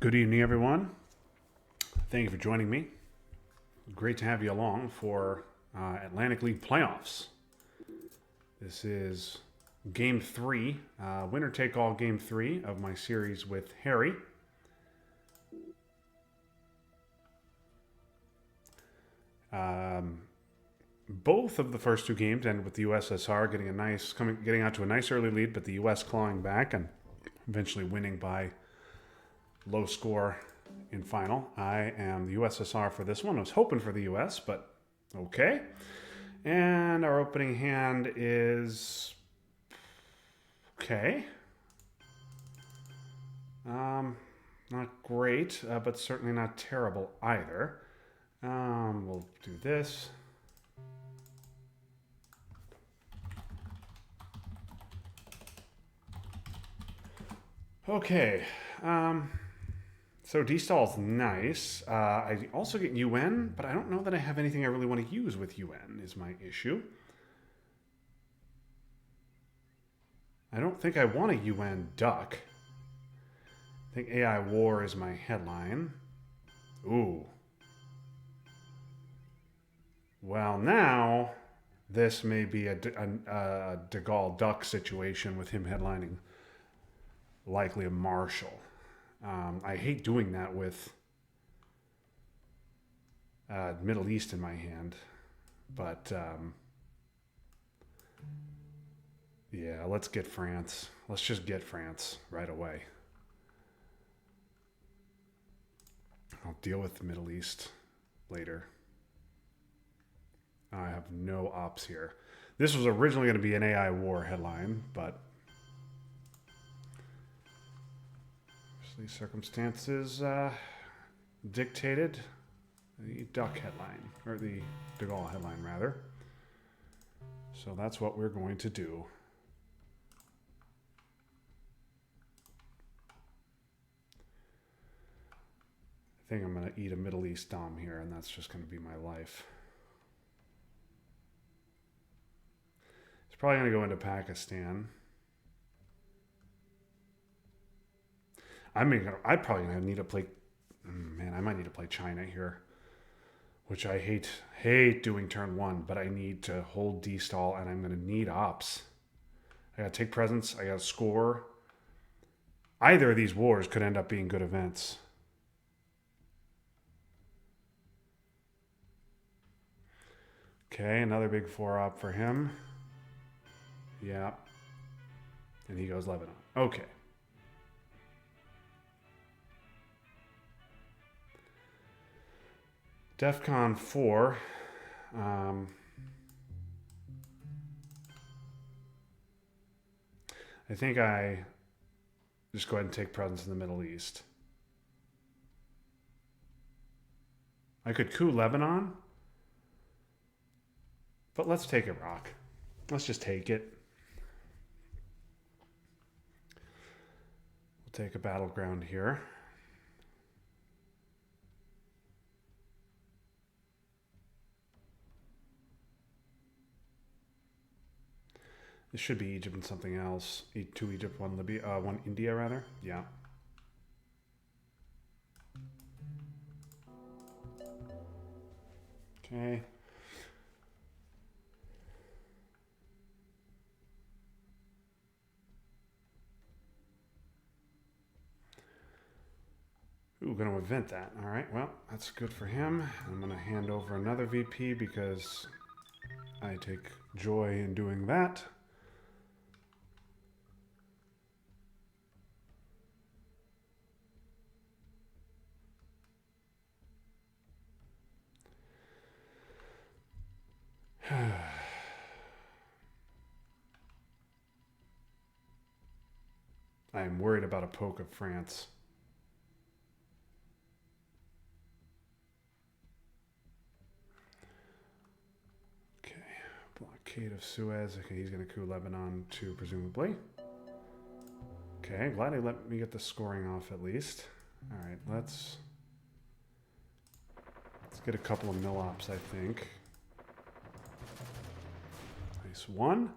Good evening, everyone. Thank you for joining me. Great to have you along for Atlantic League playoffs. This is game three, winner take all game three of my series with Harry. Both of the first two games ended with the USSR getting out to a nice early lead, but the US clawing back and eventually winning by low score in final. I am the USSR for this one. I was hoping for the US, but okay. And our opening hand is okay. Not great, but certainly not terrible either. We'll do this. Okay. So D-Stall's nice. I also get UN, but I don't know that I have anything I really want to use with UN is my issue. I don't think I want a UN duck. I think AI War is my headline. Ooh. Well, now this may be a De Gaulle duck situation with him headlining likely a Marshall. I hate doing that with Middle East in my hand, but yeah, let's get France. Let's just get France right away. I'll deal with the Middle East later. I have no ops here. This was originally going to be an AI war headline, but these circumstances dictated the duck headline, or the De Gaulle headline, rather. So that's what we're going to do. I think I'm going to eat a Middle East Dom here, and that's just going to be my life. It's probably going to go into Pakistan. I'd probably need to play. Man, I might need to play China here, which I hate doing turn one. But I need to hold D stall, and I'm going to need ops. I got to take presence. I got to score. Either of these wars could end up being good events. Okay, another big 4-op for him. Yeah, and he goes Lebanon. Okay. DEFCON 4. I think I just go ahead and take presence in the Middle East. I could coup Lebanon, but let's take Iraq. Let's just take it. We'll take a battleground here. This should be Egypt and something else. Two Egypt, one Libya, one India rather. Yeah. Okay. Ooh, going to event that. All right, well, that's good for him. I'm going to hand over another VP because I take joy in doing that. I am worried about a poke of France. Okay, blockade of Suez. Okay, he's going to coup Lebanon too, presumably. Okay, glad he let me get the scoring off at least. All right, let's get a couple of mill-ops, I think. Nice one.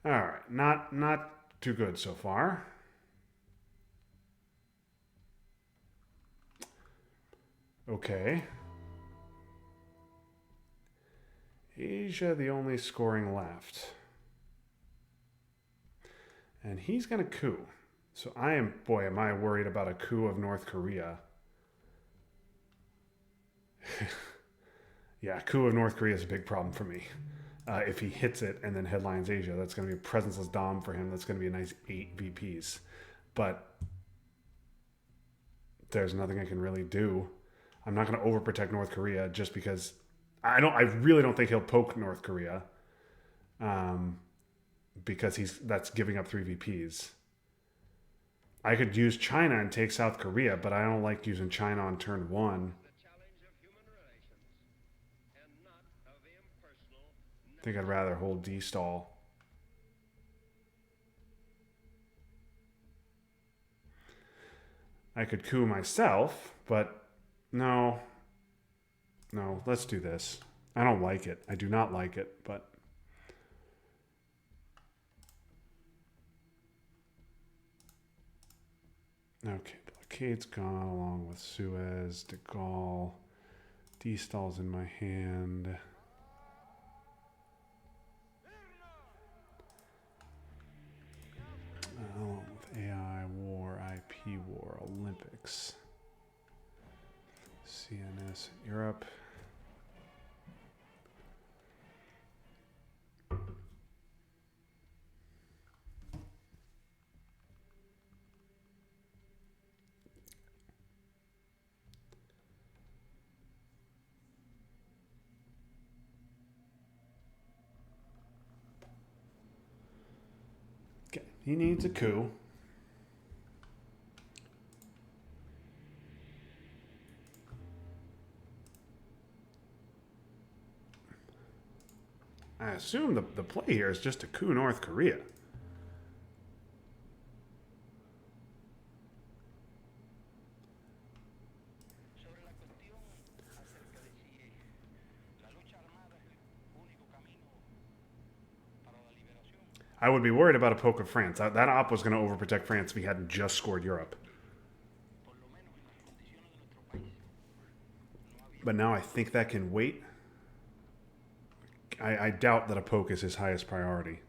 All right, not too good so far. Okay. Asia, the only scoring left. And he's going to coup. So I am, boy, am I worried about a coup of North Korea. Yeah, coup of North Korea is a big problem for me. If he hits it and then headlines Asia, that's going to be a presenceless dom for him. That's going to be a nice 8 VPs. But there's nothing I can really do. I'm not going to overprotect North Korea just because I really don't think he'll poke North Korea, um, because that's giving up 3 VPs. I could use China and take South Korea, but I don't like using China on turn 1. I think I'd rather hold D stall. I could coup myself, but no, no, let's do this. I don't like it. I do not like it, but okay. Blockade's gone along with Suez, De Gaulle. D stall's in my hand. Along with AI war, IP war, Olympics, CNS, Europe. Okay, he needs a coup. I assume the play here is just to coup North Korea. I would be worried about a poke of France. That op was going to overprotect France if he hadn't just scored Europe. But now I think that can wait. I doubt that a poke is his highest priority.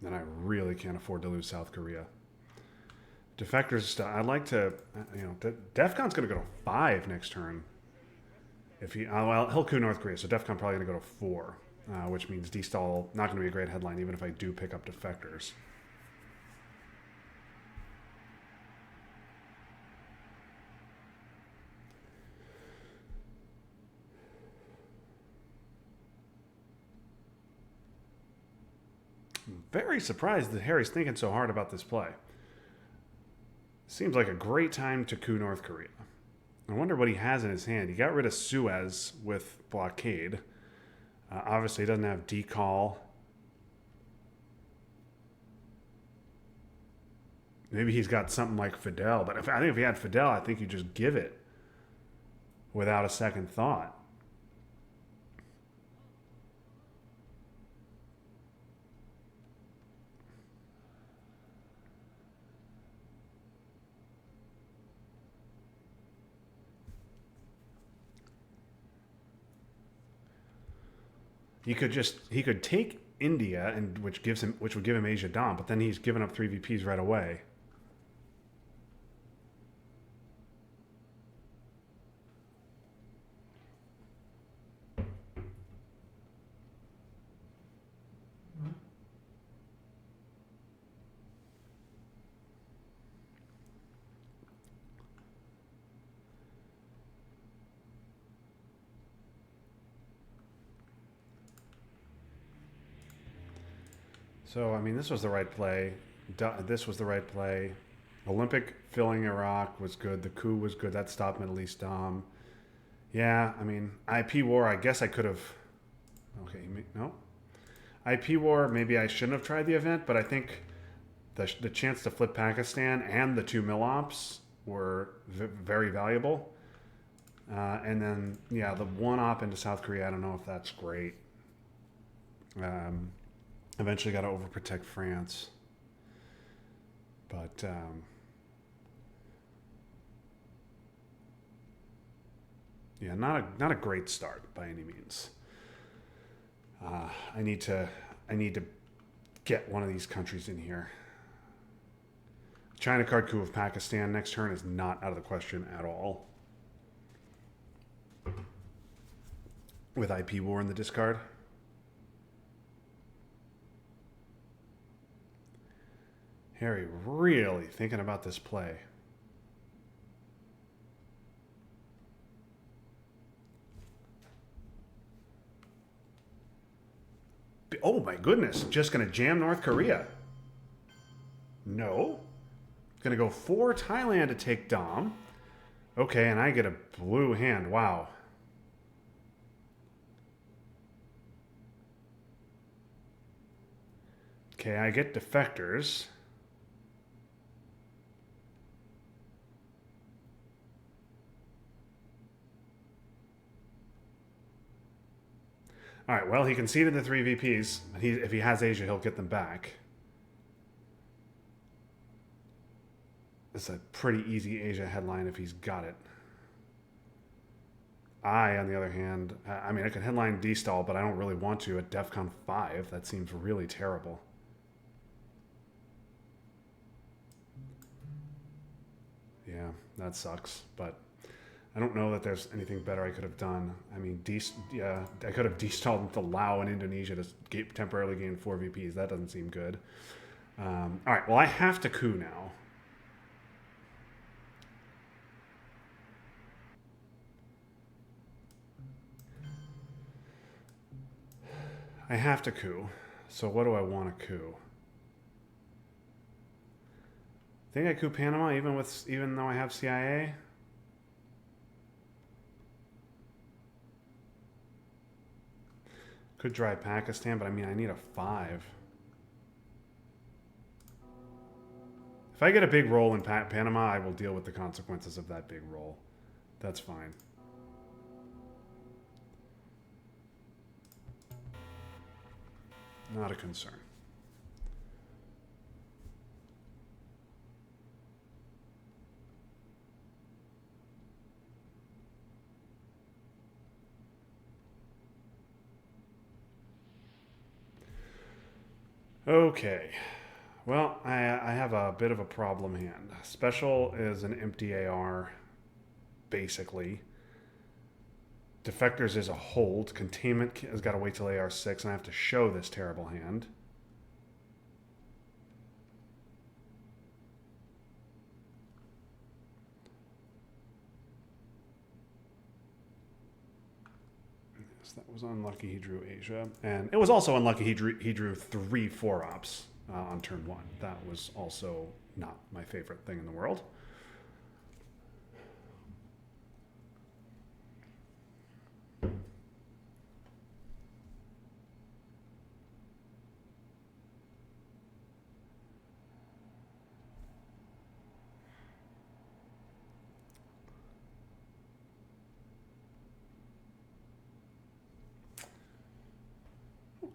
And I really can't afford to lose South Korea. Defectors, I'd like to, DEFCON's going to go to 5 next turn. If he, well, he'll coup North Korea, so DEFCON probably going to go to 4, which means D-Stall not going to be a great headline, even if I do pick up Defectors. I'm very surprised that Harry's thinking so hard about this play. Seems like a great time to coup North Korea. I wonder what he has in his hand. He got rid of Suez with Blockade. Obviously, he doesn't have Decall. Maybe he's got something like Fidel. But I think if he had Fidel, I think you just give it without a second thought. He could take India, and which would give him Asia Dom, but then he's given up 3 VPs right away. So I mean, this was the right play. This was the right play. Olympic filling Iraq was good. The coup was good. That stopped Middle East Dom. Yeah, I mean, IP war. I guess I could have. Okay, no. IP war. Maybe I shouldn't have tried the event, but I think the chance to flip Pakistan and the 2 mil ops were very valuable. And then yeah, the 1 op into South Korea. I don't know if that's great. Eventually got to overprotect France. But yeah, not a great start by any means. I need to get one of these countries in here. China card coup of Pakistan next turn is not out of the question at all. With IP war in the discard. Harry really thinking about this play. Oh my goodness, just going to jam North Korea. No. Going to go for Thailand to take Dom. Okay, and I get a blue hand. Wow. Okay, I get defectors. All right, well, he conceded the 3 VPs. If he has Asia, he'll get them back. It's a pretty easy Asia headline if he's got it. I, on the other hand, I mean, I could headline D-Stall, but I don't really want to at DEFCON 5. That seems really terrible. Yeah, that sucks, but I don't know that there's anything better I could have done. I mean, I could have de-stalled to Lao and Indonesia to temporarily gain 4 VPs. That doesn't seem good. All right, well, I have to coup now. I have to coup. So what do I want to coup? I think I coup Panama even though I have CIA. Could drive Pakistan, but I mean I need a 5. If I get a big roll in Panama, I will deal with the consequences of that big roll. That's fine. Not a concern. Okay. Well, I have a bit of a problem hand. Special is an empty AR, basically. Defectors is a hold. Containment has got to wait till AR6, and I have to show this terrible hand. Yes, that was unlucky he drew Asia. And it was also unlucky he drew 3 4-ops on turn 1. That was also not my favorite thing in the world.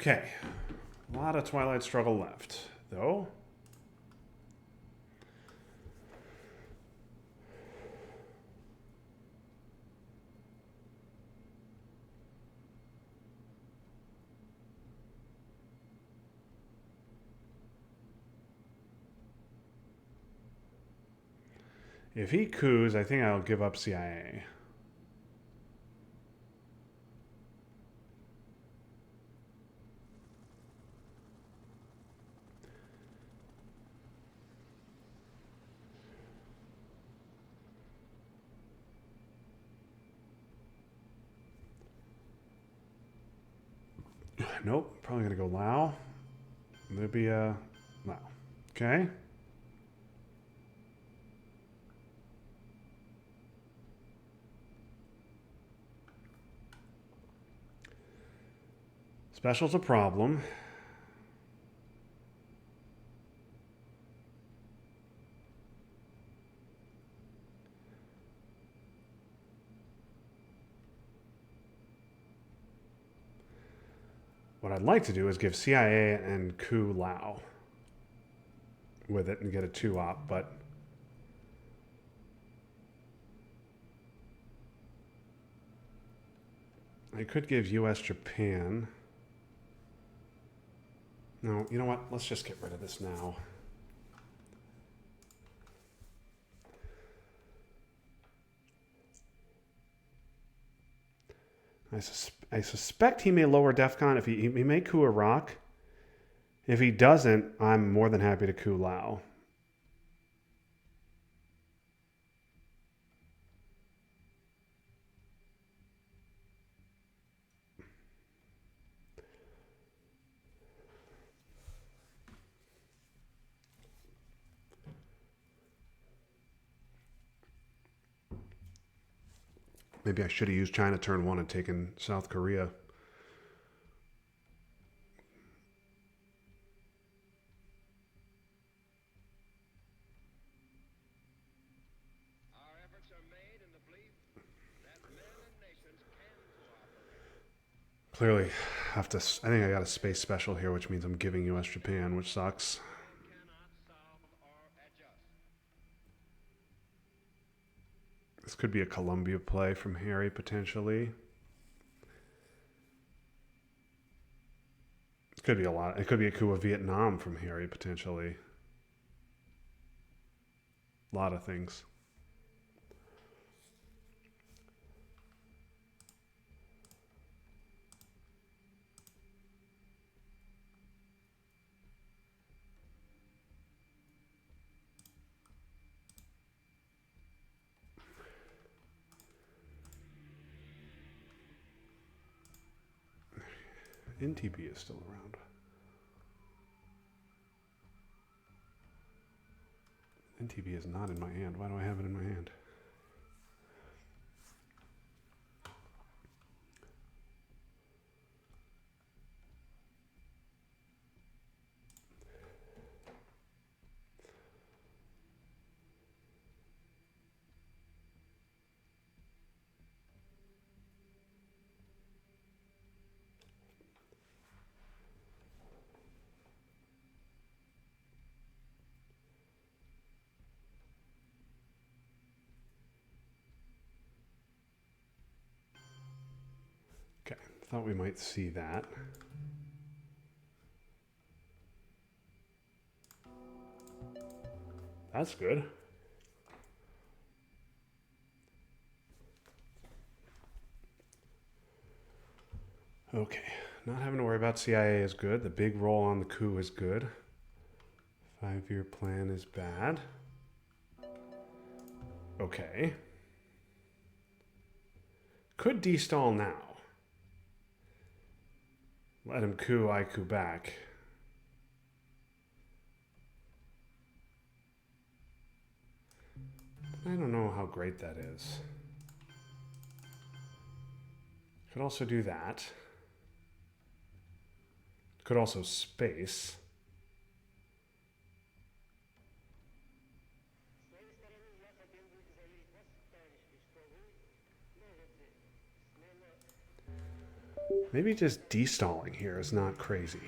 Okay, a lot of Twilight Struggle left, though. If he coups, I think I'll give up CIA. Nope, probably going to go Lao. Libya, Lao. Okay. Special's a problem. What I'd like to do is give CIA and coup Lao. with it and get a 2-op, but I could give US Japan. No, you know what? Let's just get rid of this now. I suspect he may lower DEFCON if he may coup Iraq. If he doesn't, I'm more than happy to coup Lao. Maybe I should have used China turn 1 and taken South Korea. Clearly, I think I got a space special here, which means I'm giving US Japan, which sucks. This could be a Colombia play from Harry, potentially. It could be a lot. It could be a coup of Vietnam from Harry, potentially. A lot of things. NTB is still around. NTB is not in my hand. Why do I have it in my hand? Okay, thought we might see that. That's good. Okay, not having to worry about CIA is good. The big roll on the coup is good. 5-year plan is bad. Okay. Could destall now. Let him coup, I coup back. I don't know how great that is. Could also do that. Could also space. Maybe just destalling here is not crazy.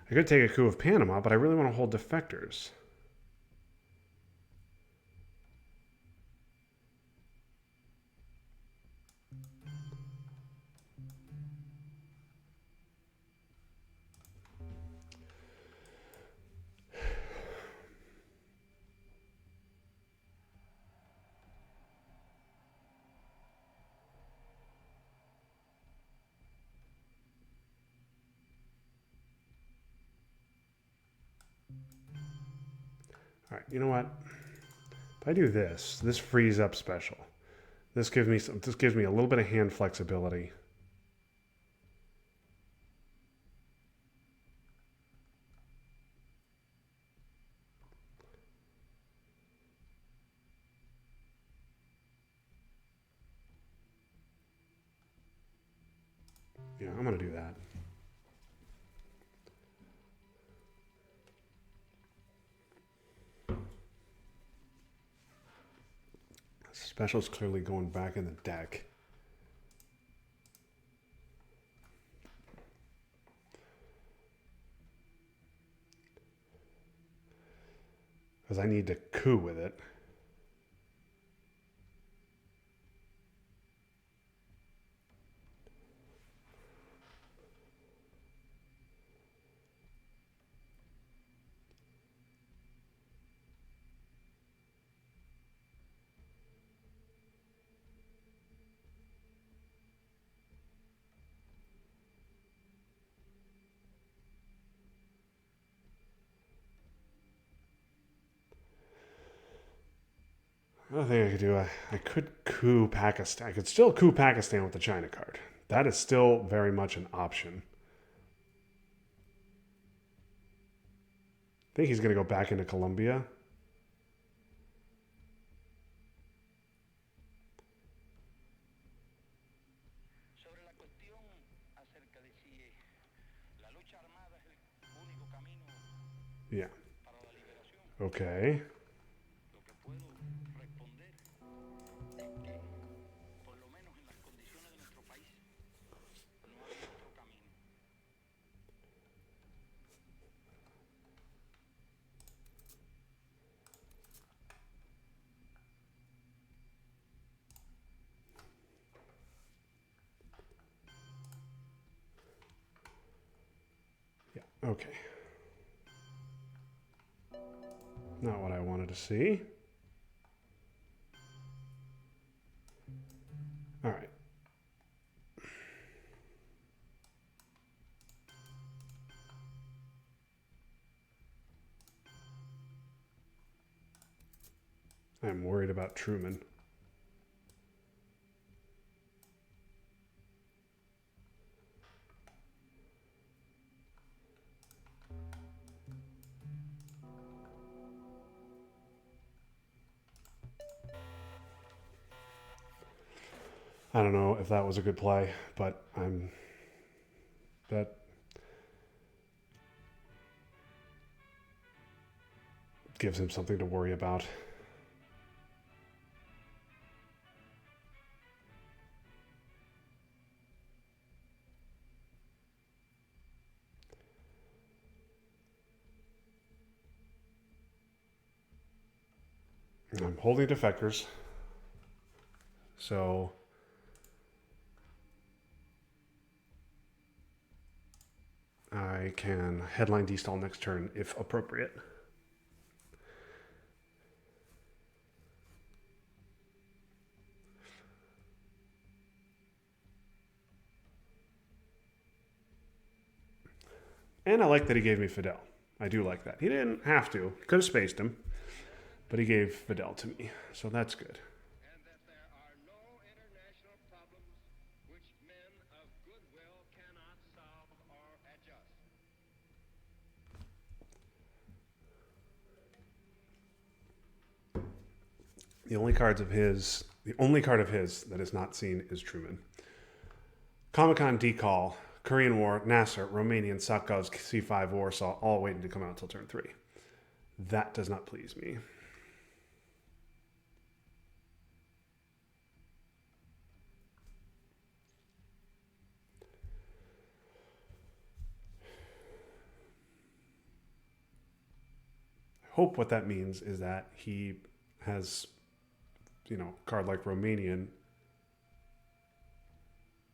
I could take a coup of Panama, but I really want to hold defectors. All right, you know what? If I do this, this frees up special. This gives me a little bit of hand flexibility. Yeah, I'm going to do that. Special's clearly going back in the deck. Because I need to coup with it. Another thing I could do, I could coup Pakistan. I could still coup Pakistan with the China card. That is still very much an option. I think he's going to go back into Colombia. Yeah. Okay. Yeah. Okay. Not what I wanted to see. All right. I'm worried about Truman. I don't know if that was a good play, but that gives him something to worry about. I'm holding defectors. So I can headline D-stall next turn if appropriate. And I like that he gave me Fidel. I do like that. He didn't have to. Could have spaced him, but he gave Fidel to me. So that's good. And that there are no international problems which men of goodwill cannot solve or adjust. The only card of his that is not seen is Truman. Comic-Con Decall, Korean War, Nasser, Romanian, Sakaz, C5, Warsaw, all waiting to come out until turn 3. That does not please me. I hope what that means is that he has, card like Romanian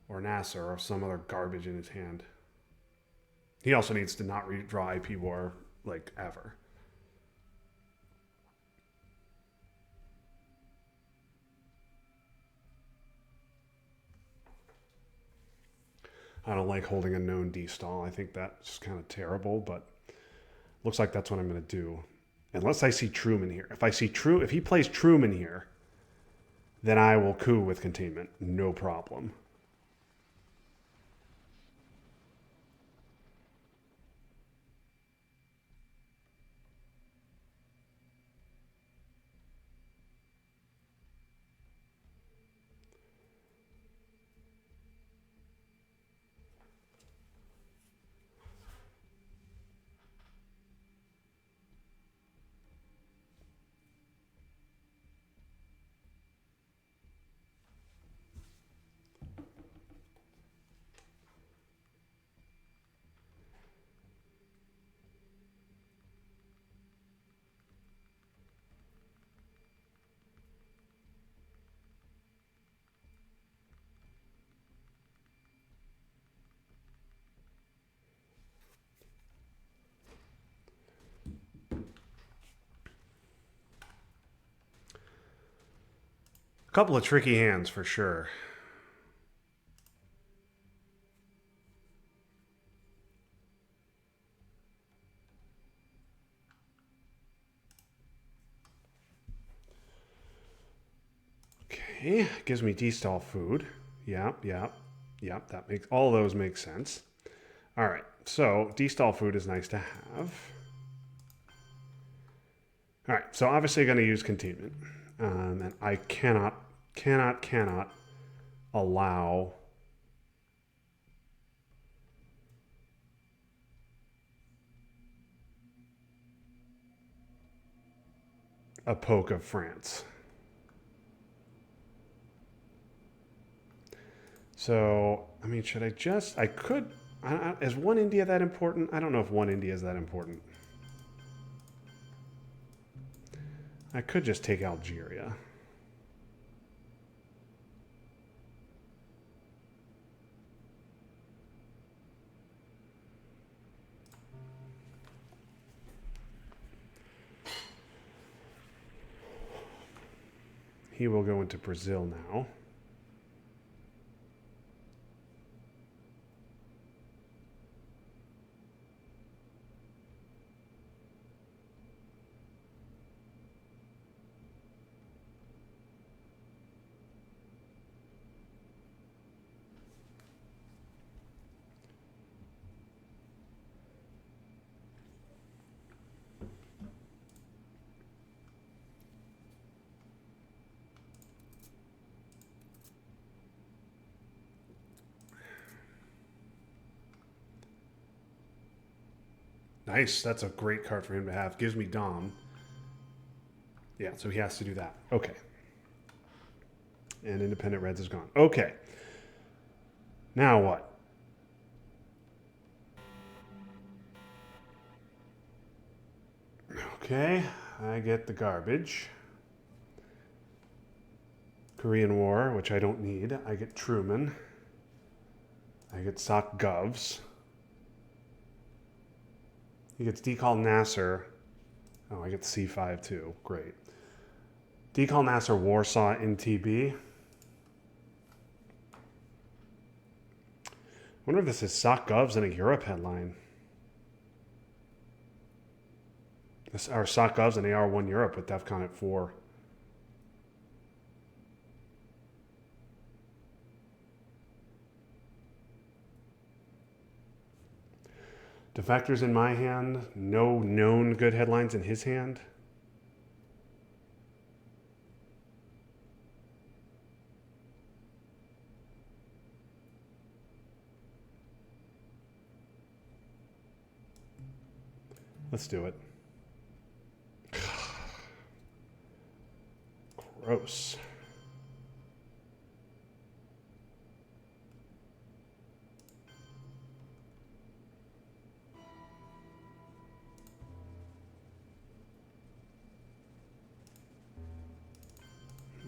or Nasser or some other garbage in his hand. He also needs to not redraw IP War like ever. I don't like holding a known D-stall. I think that's kind of terrible, but looks like that's what I'm going to do. Unless I see Truman here. If he plays Truman here, then I will coup with containment. No problem. couple of tricky hands for sure. Okay, gives me D-stall food. Yep. That makes all those make sense. All right, so D-stall food is nice to have. All right, so obviously going to use containment, and I cannot allow a poke of France. So, I mean, should I just? I could. Is one India that important? I don't know if one India is that important. I could just take Algeria. He will go into Brazil now. Nice. That's a great card for him to have. Gives me Dom. Yeah, so he has to do that. Okay. And Independent Reds is gone. Okay. Now what? Okay, I get the garbage. Korean War, which I don't need. I get Truman. I get Sock Govs. He gets Decall Nasser. Oh, I get C5 too. Great. Decall Nasser Warsaw NTB. I wonder if this is Sock Govs and a Europe headline. This are Sock Govs and AR1 Europe with DEFCON at 4. Defectors in my hand. No known good headlines in his hand. Let's do it. Gross.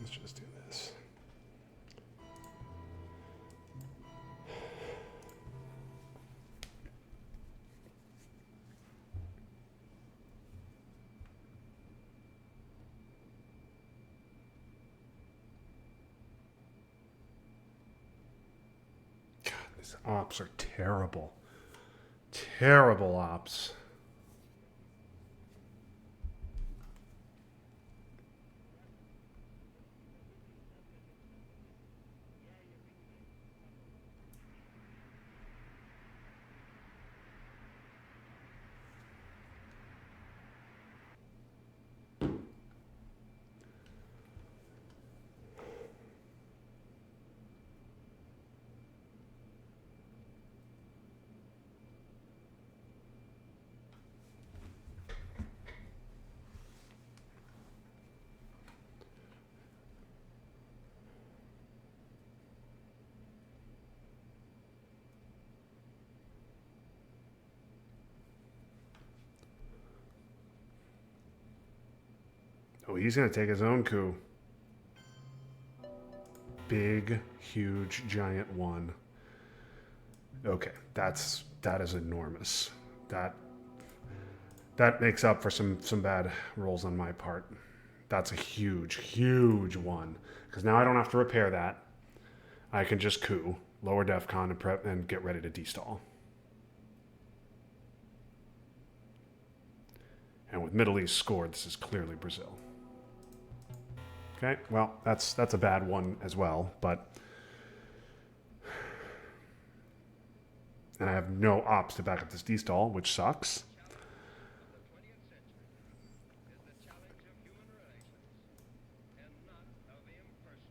Let's just do this. God, these ops are terrible. Terrible ops. Oh, he's going to take his own coup. Big, huge, giant one. Okay, that is enormous. That makes up for some bad rolls on my part. That's a huge one. Because now I don't have to repair that. I can just coup, lower DEFCON, and prep and get ready to destall. And with Middle East scored, this is clearly Brazil. Okay, well, that's a bad one as well, but... And I have no ops to back up this destall, which sucks.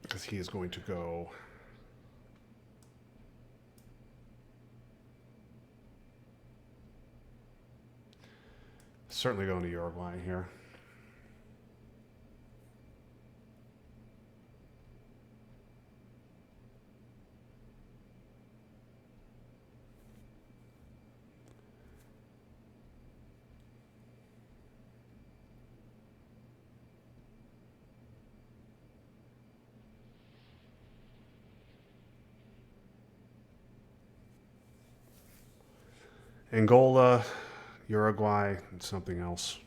Because he is going to go... Certainly going to Uruguay here. Angola, Uruguay, and something else.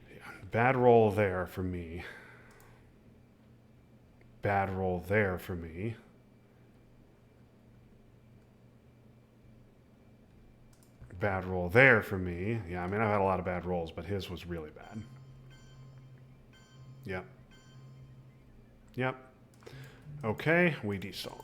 Yeah, bad roll there for me. Bad roll there for me. Bad roll there for me. Yeah, I mean, I've had a lot of bad rolls, but his was really bad. Yep. Yep. Okay, we destall.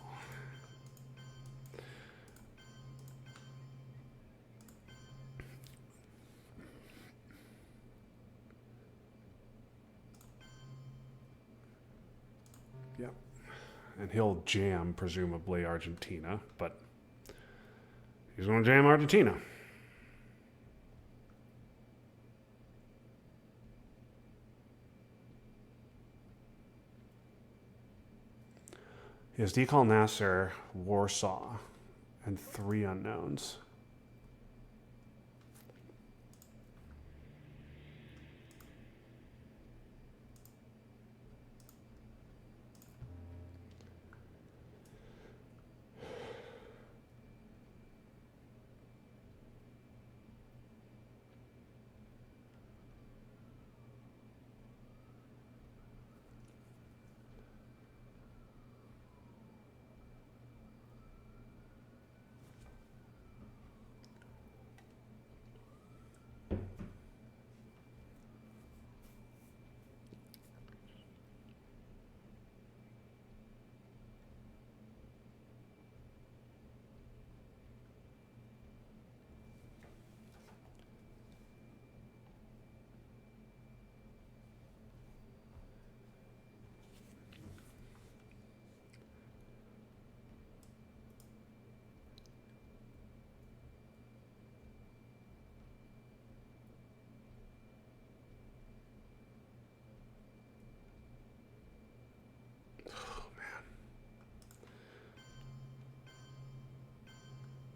Yep. And he'll jam, presumably, Argentina, but he's going to jam Argentina. He has Decall Nasser, Warsaw, and 3 unknowns.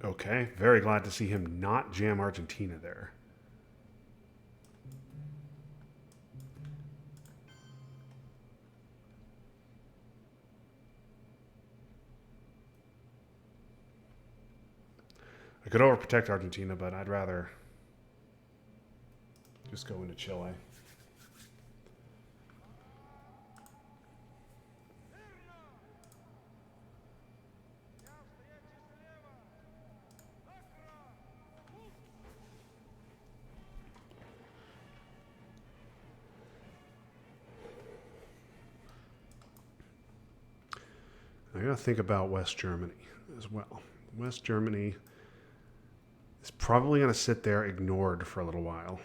Okay, very glad to see him not jam Argentina there. I could overprotect Argentina, but I'd rather just go into Chile. I gotta think about West Germany as well. West Germany is probably gonna sit there ignored for a little while.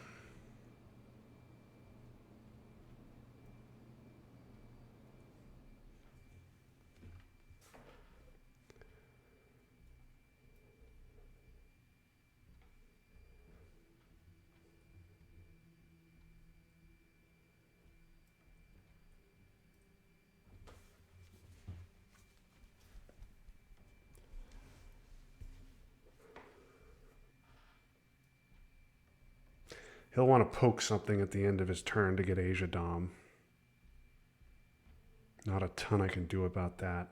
He'll want to poke something at the end of his turn to get Asia Dom. Not a ton I can do about that.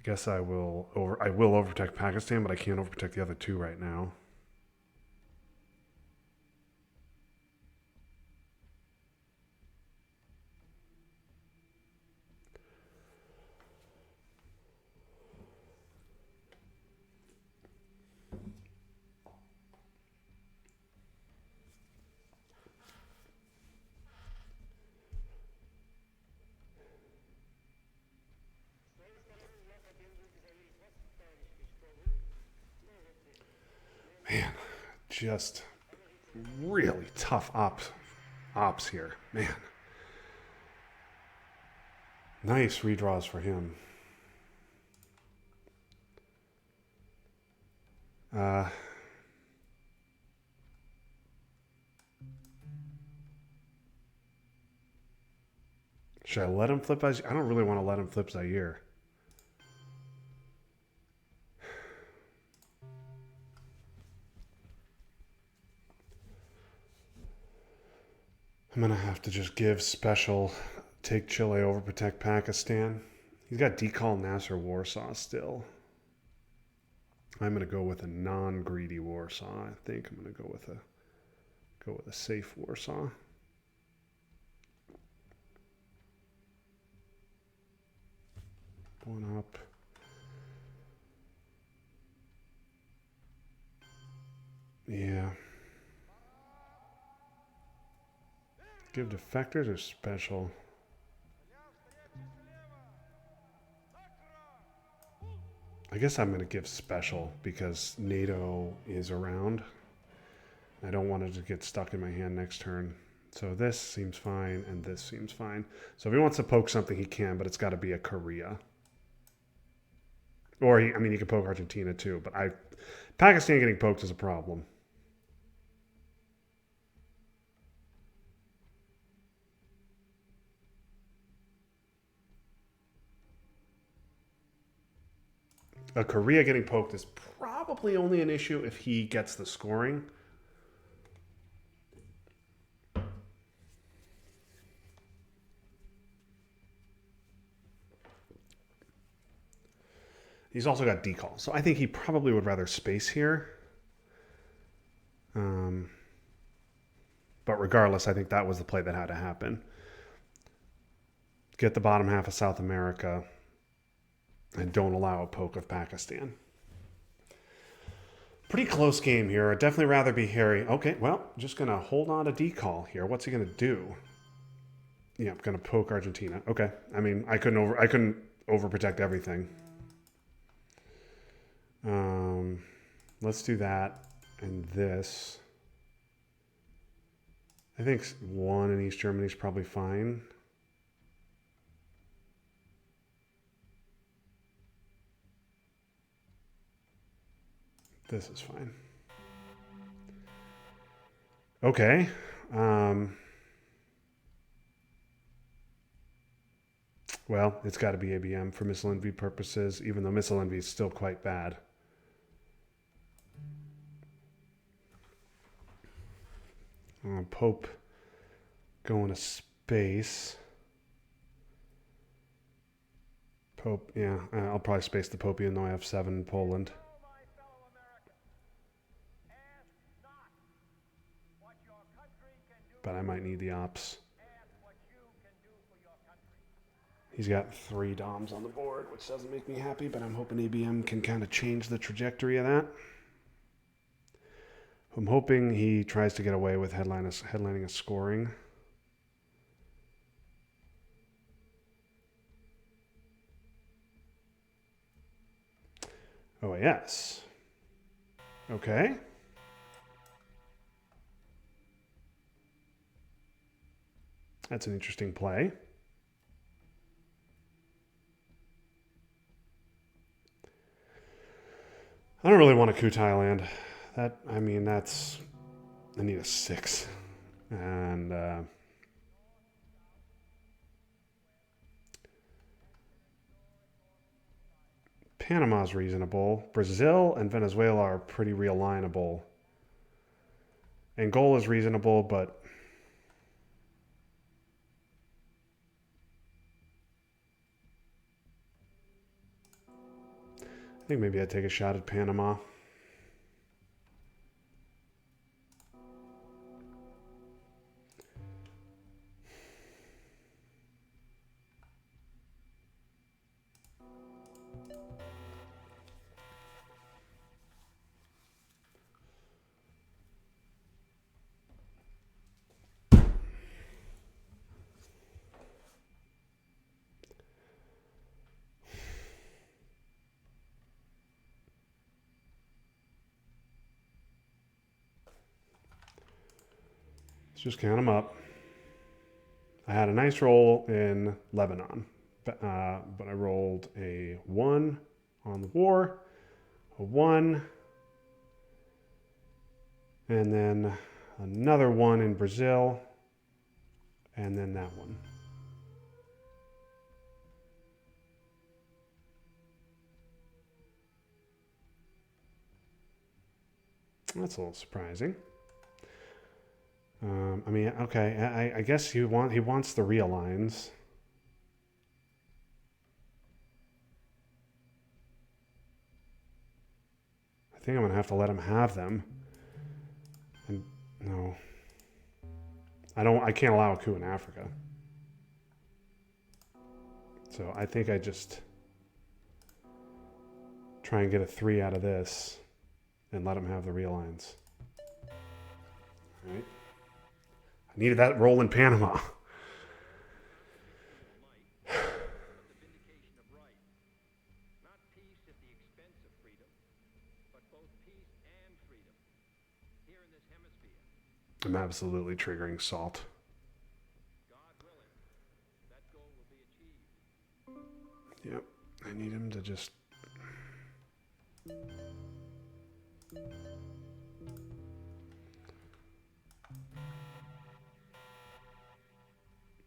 guess I will overprotect Pakistan, but I can't overprotect the other two right now. Man, just really tough ops here. Man. Nice redraws for him. Uh, should I let him flip? I don't really want to let him flip Zaire. I'm going to have to just give special, take Chile over, protect Pakistan. He's got decall Nasser Warsaw still. I'm going to go with a non-greedy Warsaw. I think I'm going to go with a safe Warsaw. One up. Yeah. Give defectors or special? I guess I'm going to give special because NATO is around. I don't want it to get stuck in my hand next turn. So this seems fine, and this seems fine. So if he wants to poke something, he can, but it's got to be a Korea. Or, he can poke Argentina too, but Pakistan getting poked is a problem. A Korea getting poked is probably only an issue if he gets the scoring. He's also got decall, so I think he probably would rather space here. But regardless, I think that was the play that had to happen. Get the bottom half of South America and don't allow a poke of Pakistan. Pretty close game here. I'd definitely rather be Harry. Okay, well, just going to hold on to decall here. What's he going to do? Yeah, I'm going to poke Argentina. Okay. I couldn't overprotect everything. Let's do that and this. I think one in East Germany is probably fine. This is fine. Okay. Well, it's got to be ABM for missile envy purposes, even though missile envy is still quite bad. Pope going to space. Pope, yeah, I'll probably space the Pope even though I have 7 in Poland. But I might need the ops. He's got 3 DOMs on the board, which doesn't make me happy, but I'm hoping ABM can kind of change the trajectory of that. I'm hoping he tries to get away with headlining a scoring. Oh, yes. Okay. That's an interesting play. I don't really want to coup Thailand. I need a 6. And Panama's reasonable. Brazil and Venezuela are pretty realignable. Angola is reasonable, but I think maybe I'd take a shot at Panama. Let's just count them up. I had a nice roll in Lebanon, but I rolled a 1 on the war, a 1, and then another 1 in Brazil, and then that one. That's a little surprising. I mean, okay, I guess he wants the realigns. I think I'm gonna have to let him have them. And no, I don't. I can't allow a coup in Africa. So I think I just try and get a 3 out of this, and let him have the realigns. All right. I needed that roll in Panama. The vindication of right. Not peace at the expense of freedom, but both peace and freedom here in this hemisphere. I'm absolutely triggering salt. God willing, that goal will be achieved. Yep. I need him to just.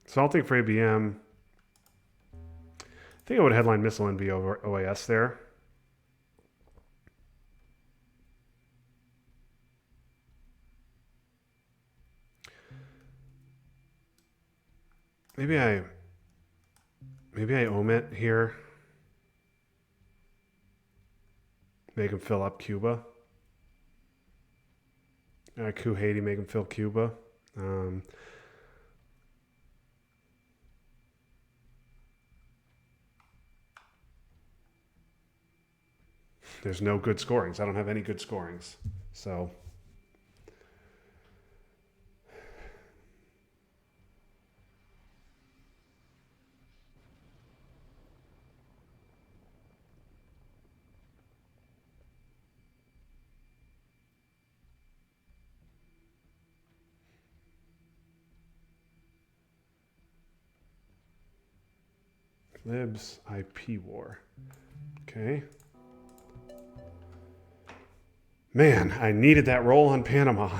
Salting for ABM. I think I would headline missile envy over OAS there. Maybe I omit here. Make him fill up Cuba. Coup Haiti, make him fill Cuba. There's no good scorings. I don't have any good scorings. So libs IP war. Okay. Man, I needed that roll on Panama.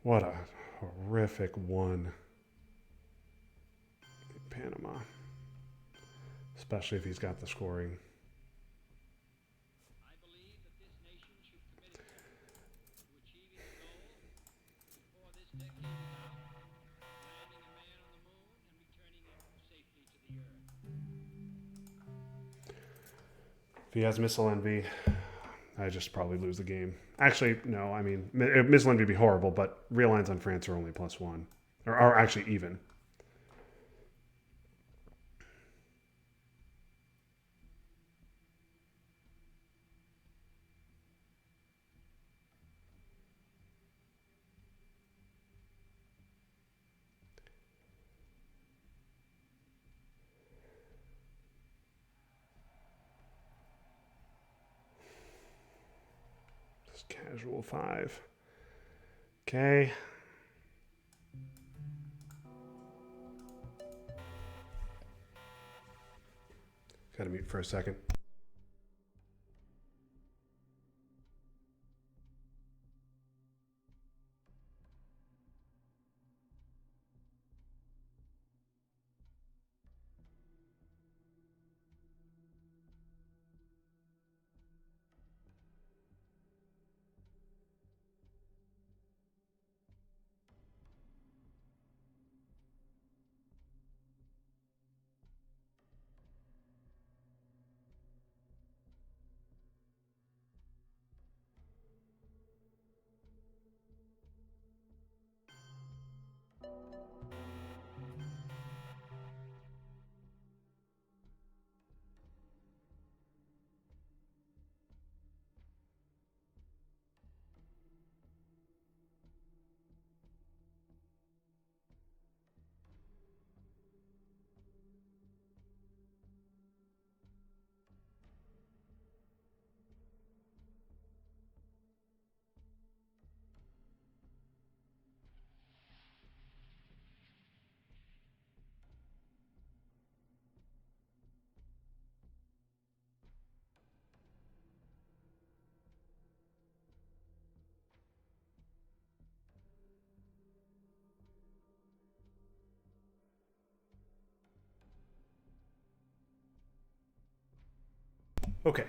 What a horrific one in Panama. Especially if he's got the scoring. I believe that this nation should commit itself to achieving the goal before this decade is out, landing a man on the moon and returning him safely to the earth. If he has missile envy, I just probably lose the game. Actually, no. I mean, missile envy would be horrible, but real lines on France are only +1, or are actually even. Just casual 5. Okay. Got to mute for a second. Okay.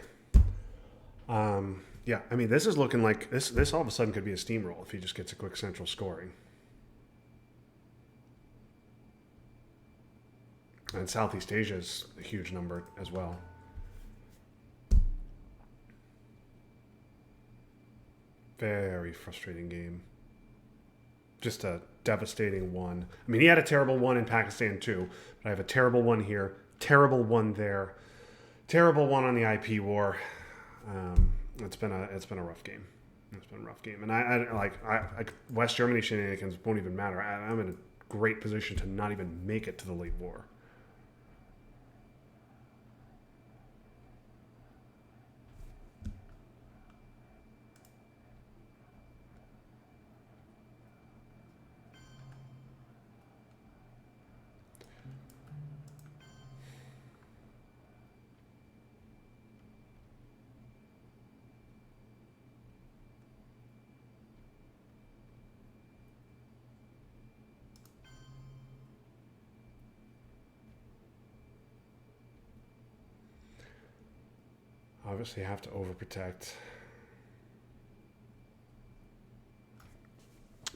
Yeah, I mean, this is looking like this all of a sudden could be a steamroll if he just gets a quick central scoring. And Southeast Asia is a huge number as well. Very frustrating game. Just a devastating one. I mean, he had a terrible one in Pakistan too, but I have a terrible one here, terrible one there, terrible one on the IP war. It's been a rough game. It's been a rough game, and I West Germany shenanigans won't even matter. I'm in a great position to not even make it to the late war. Obviously, have to overprotect.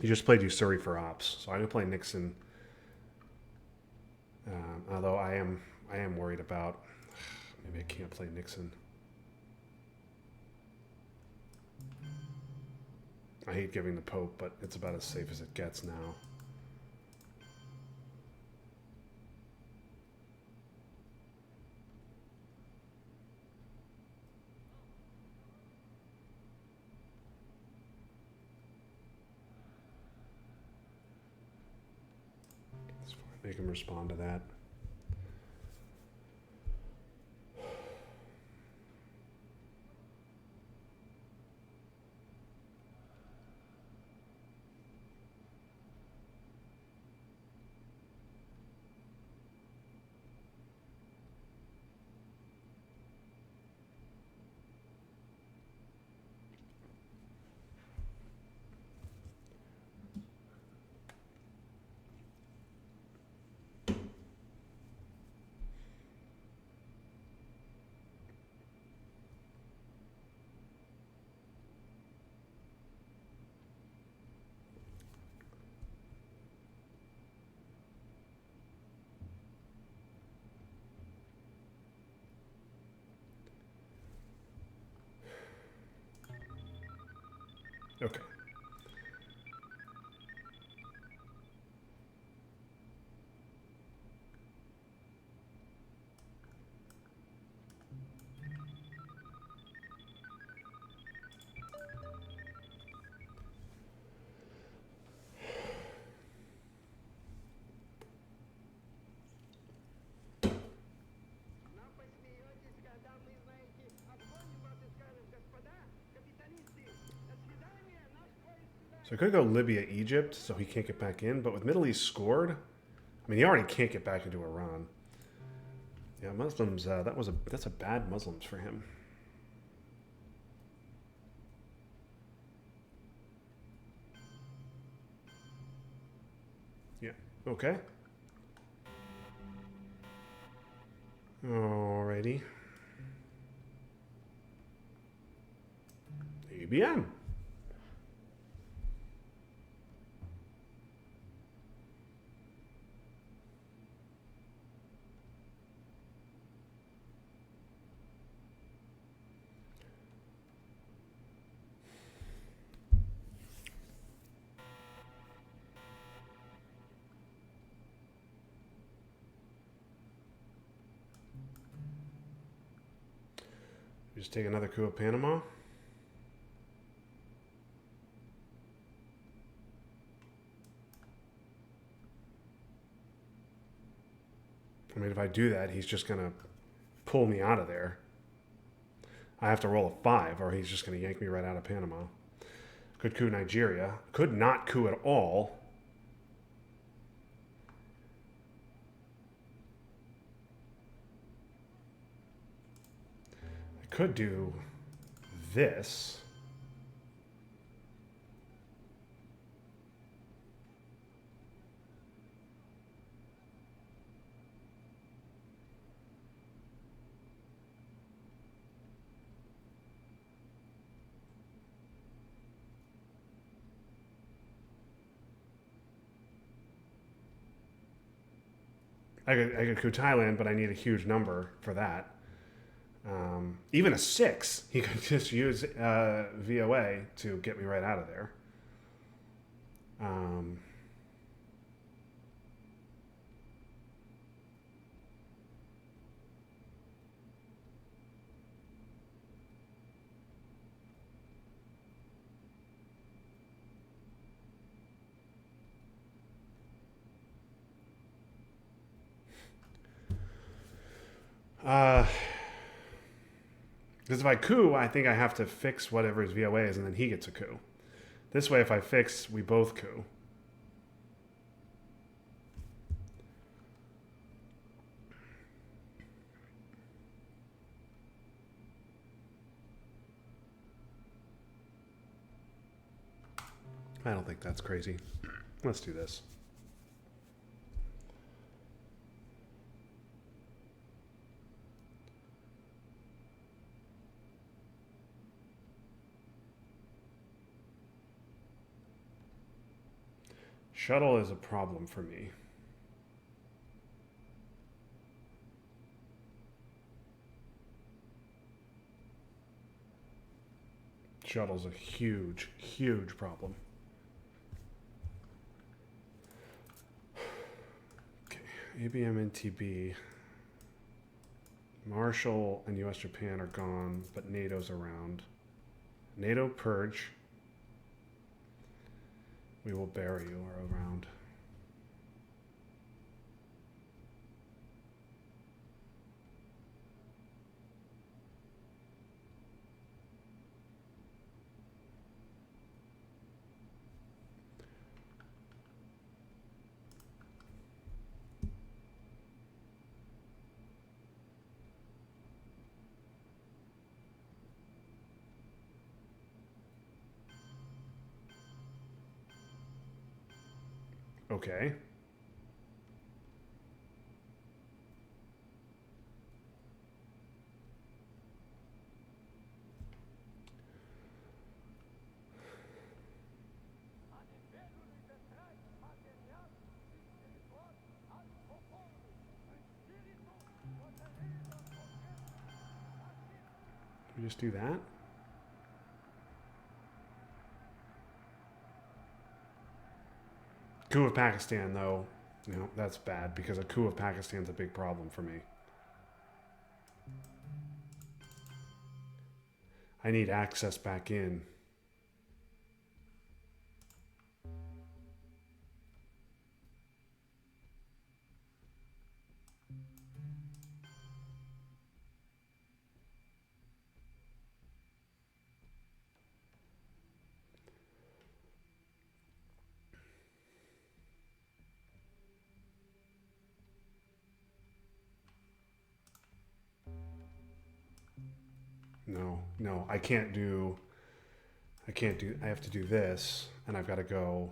You just played Usuri for ops, so I didn't play Nixon. Although I am worried about maybe I can't play Nixon. I hate giving the Pope, but it's about as safe as it gets now. It's fine. Make him respond to that. Okay. Нам посмеетесь, когда мы, знаете, обгоним вас и скажем, господа, капиталисты, до свидания, наш поезд сюда. So I could go Libya, Egypt, so he can't get back in. But with Middle East scored, I mean, he already can't get back into Iran. Yeah, Muslims. That's a bad Muslims for him. Yeah. Okay. Alrighty. ABM. Just take another coup of Panama. I mean, if I do that, he's just gonna pull me out of there. I have to roll a 5, or he's just gonna yank me right out of Panama. Could coup Nigeria. Could not coup at all. I could do this. I could coup Thailand, but I need a huge number for that. Even a 6, he could just use VOA to get me right out of there. Um, uh, because if I coup, I think I have to fix whatever his VOA is, and then he gets a coup. This way, if I fix, we both coup. I don't think that's crazy. Let's do this. Shuttle is a problem for me. Shuttle's a huge, huge problem. Okay, ABM and TB. Marshall and US Japan are gone, but NATO's around. NATO purge. We will bury you are around. Okay. We just do that. Coup of Pakistan, though, that's bad because a coup of Pakistan's a big problem for me. I need access back in. No, I can't do. I can't do. I have to do this, and I've got to go.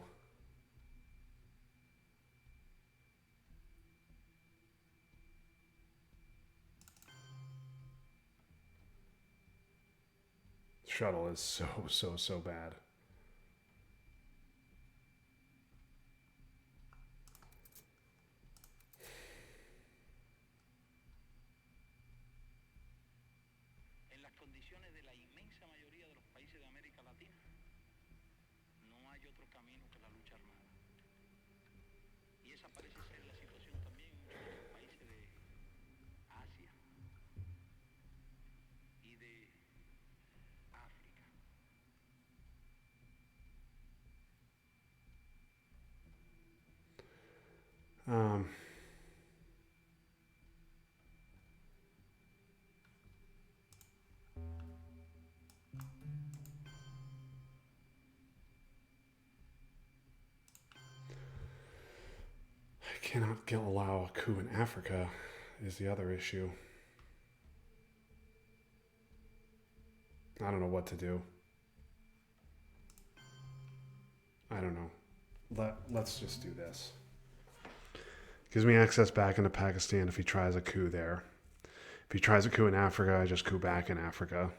Shuttle is so bad. En las condiciones de la inmensa mayoría de los países de América Latina, no hay otro camino que la lucha armada. Y esa parece ser la situación también en muchos de los países de Asia y de África. Um, I cannot allow a coup in Africa. Is the other issue. I don't know what to do. I don't know. Let's just do this. Gives me access back into Pakistan if he tries a coup there. If he tries a coup in Africa, I just coup back in Africa.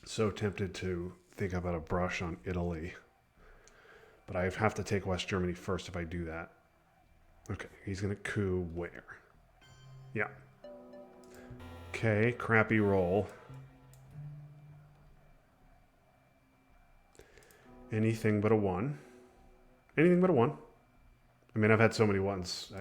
So tempted to think about a brush on Italy. But I have to take West Germany first if I do that. Okay, he's going to coup where? Yeah. Okay, crappy roll. Anything but a 1. Anything but a 1. I mean, I've had so many ones.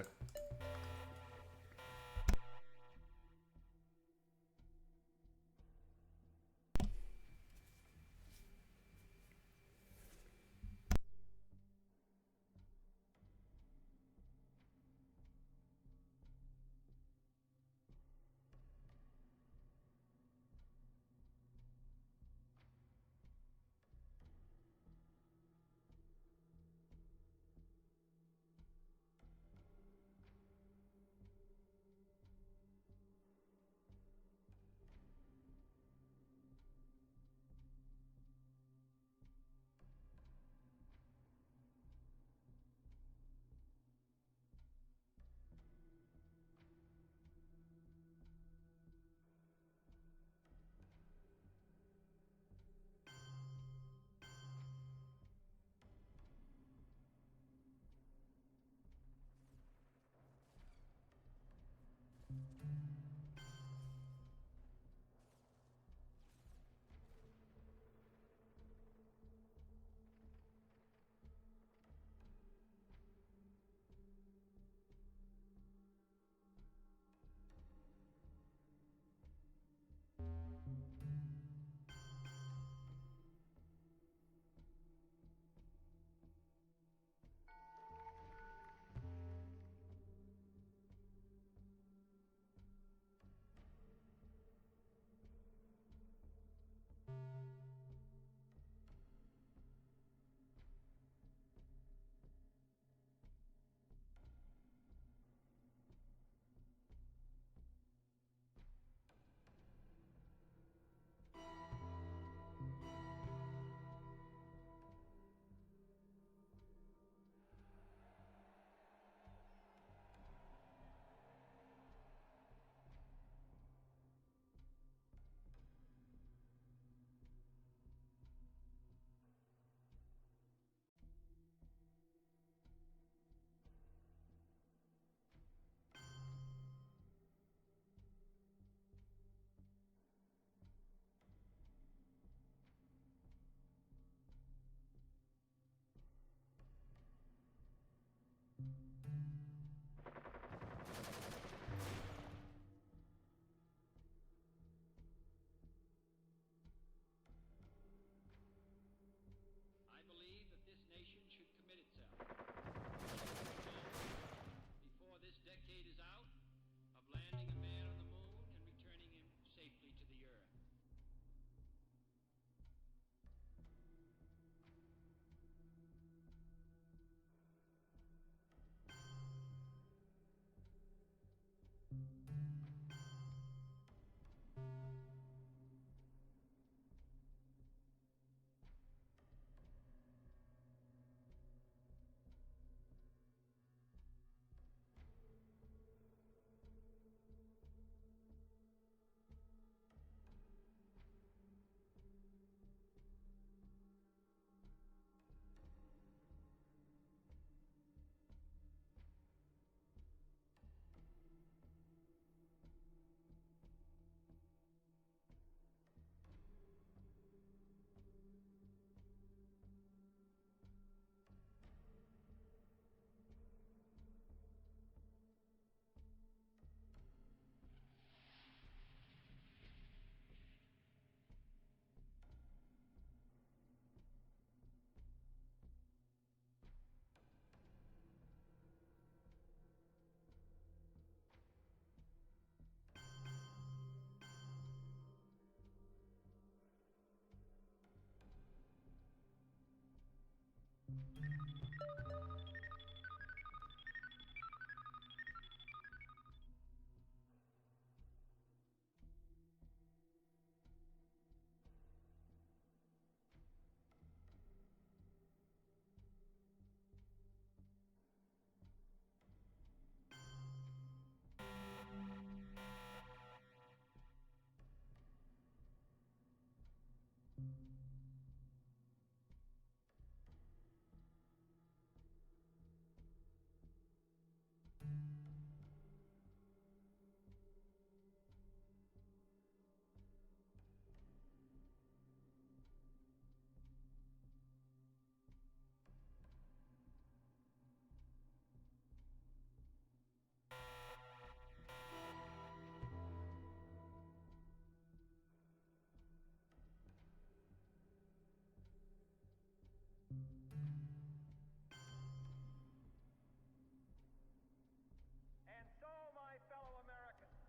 And so, my fellow Americans,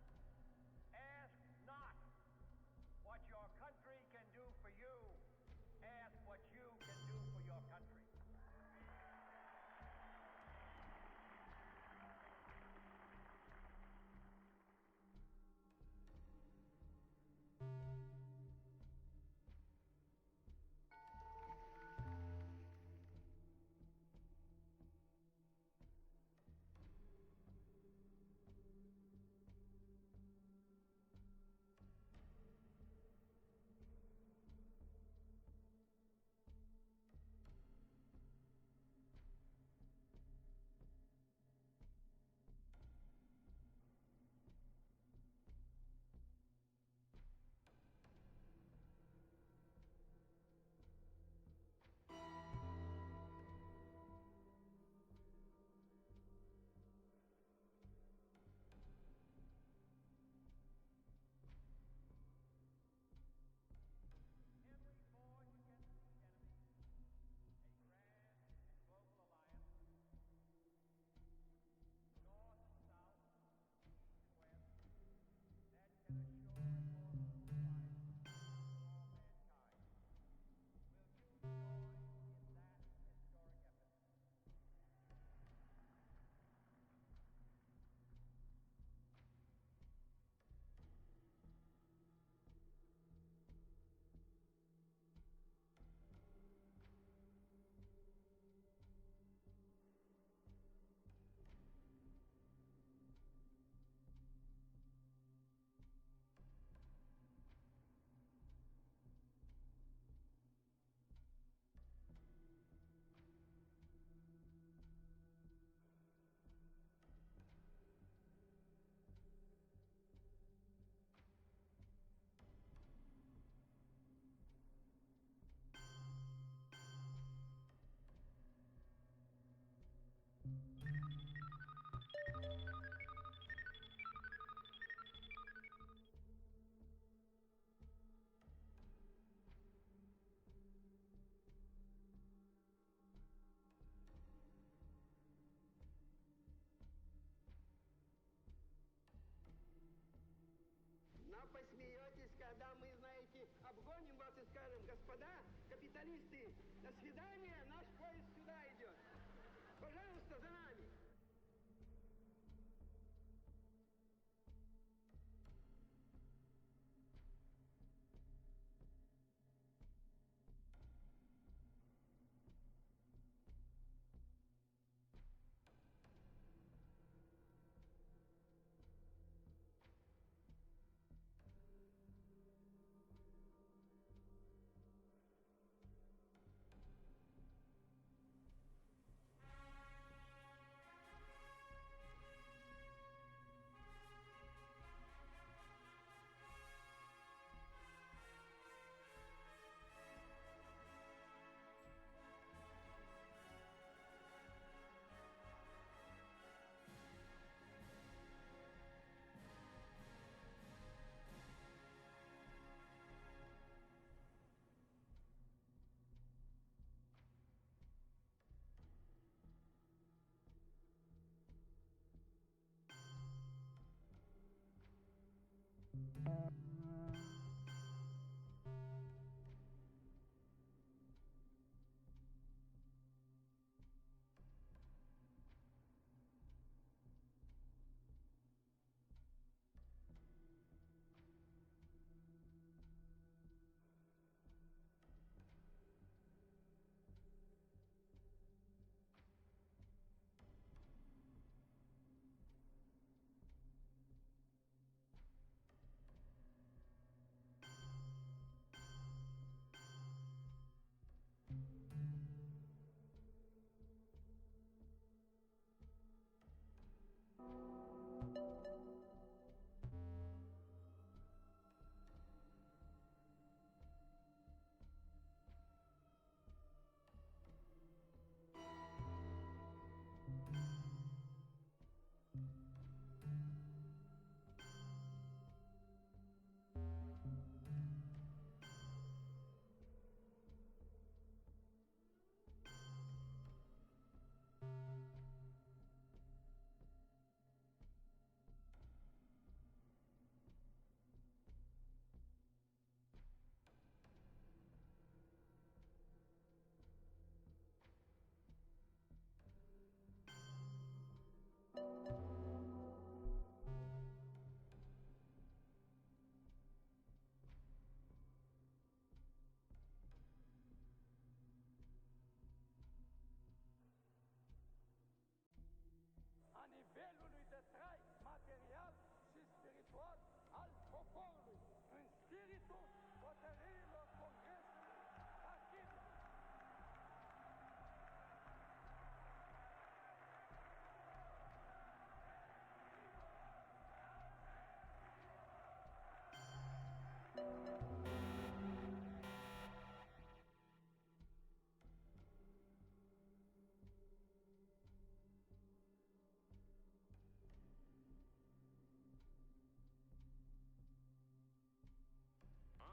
ask not what your country can do for you. Ask what you can do for your country. Every forge against these enemies, a grand and global alliance, north and south, east and west, that can assure immortal society for all mankind. Will you join in that historic effort? Но посмеетесь, когда мы, знаете, обгоним вас и скажем: господа капиталисты, до свидания, наш поезд сюда идет. Пожалуйста, за нами. тут потерімо повісили загиблих.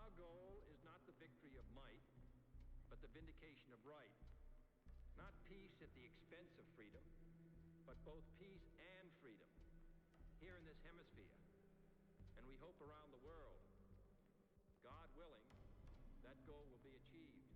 Our goal is not the victory of might, but the vindication of right. Not peace at the expense of freedom, but both peace and freedom here in this hemisphere, and we hope around the world. God willing, that goal will be achieved.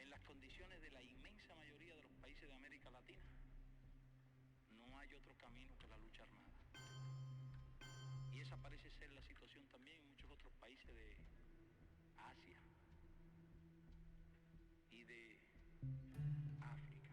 En las condiciones de la inmensa mayoría de los países de América Latina, no hay otro camino que la lucha armada. Y esa parece ser la situación también en muchos otros países de Asia y de África.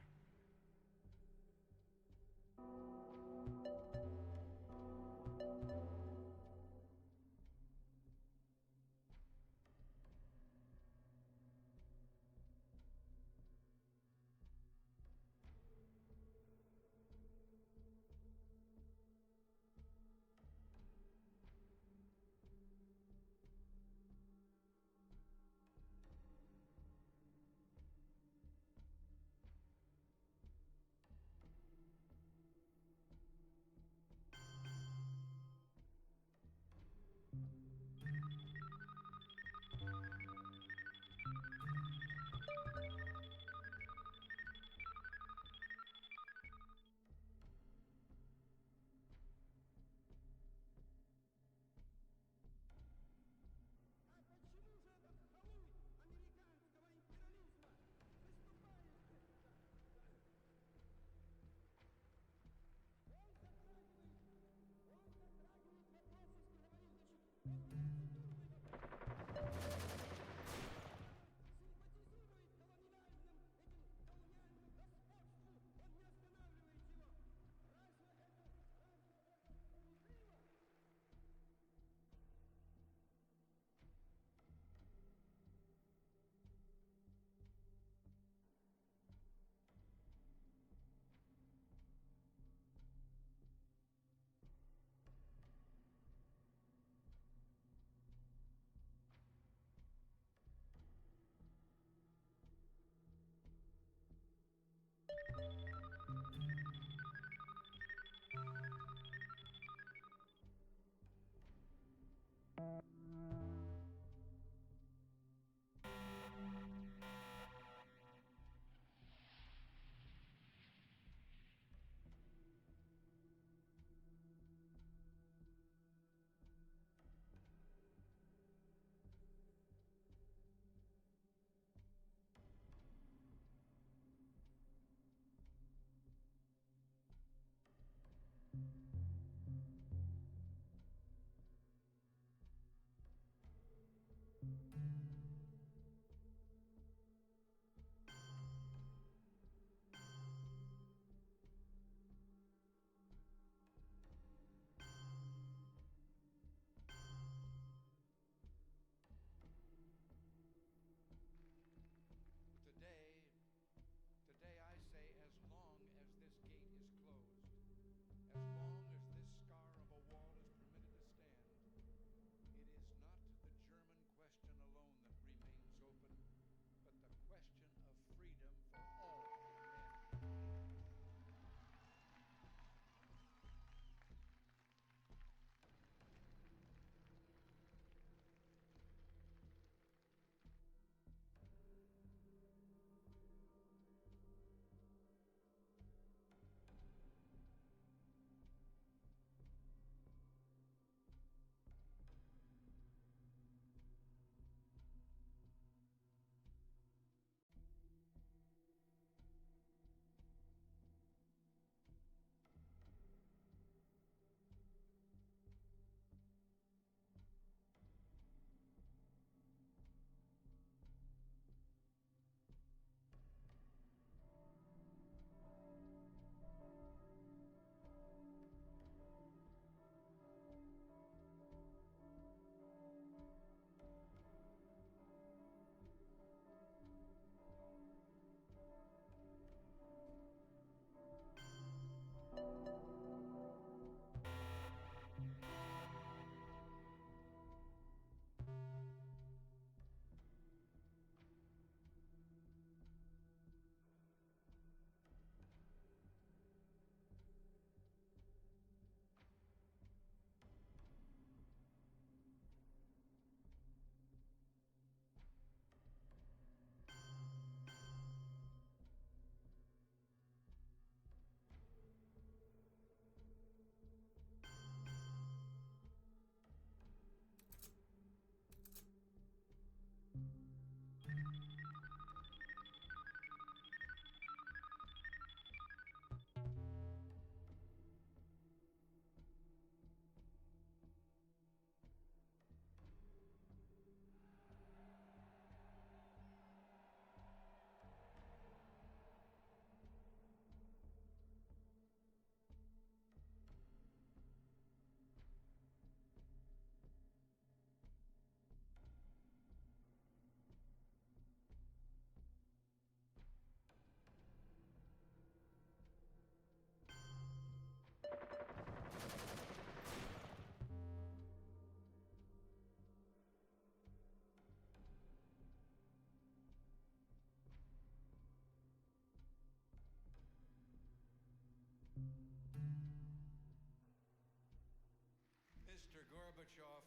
Gorbachev,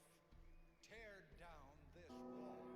tear down this wall.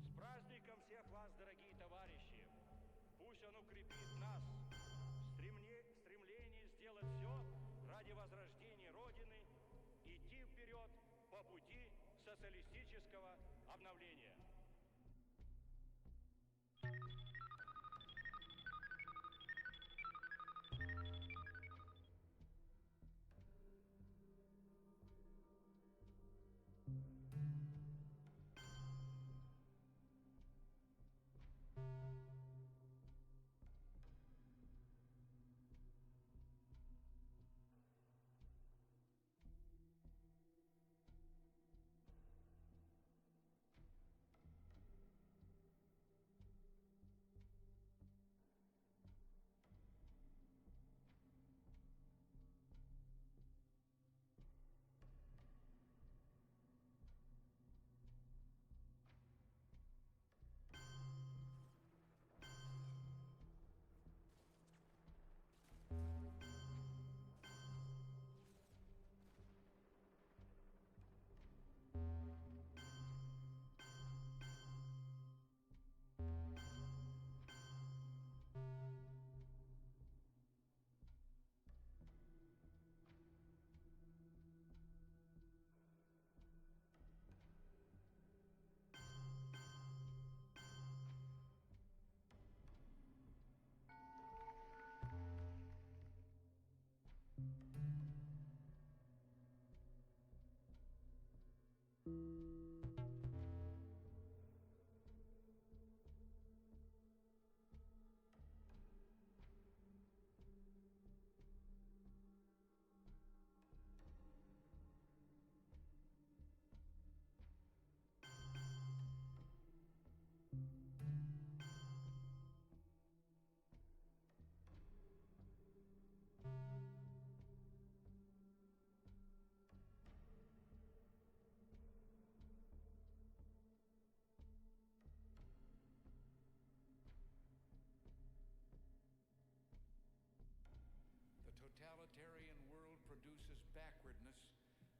С праздником всех вас, дорогие товарищи! Пусть он укрепит нас в стремлении сделать все ради возрождения Родины, идти вперед по пути социалистического обновления. The totalitarian world produces backwardness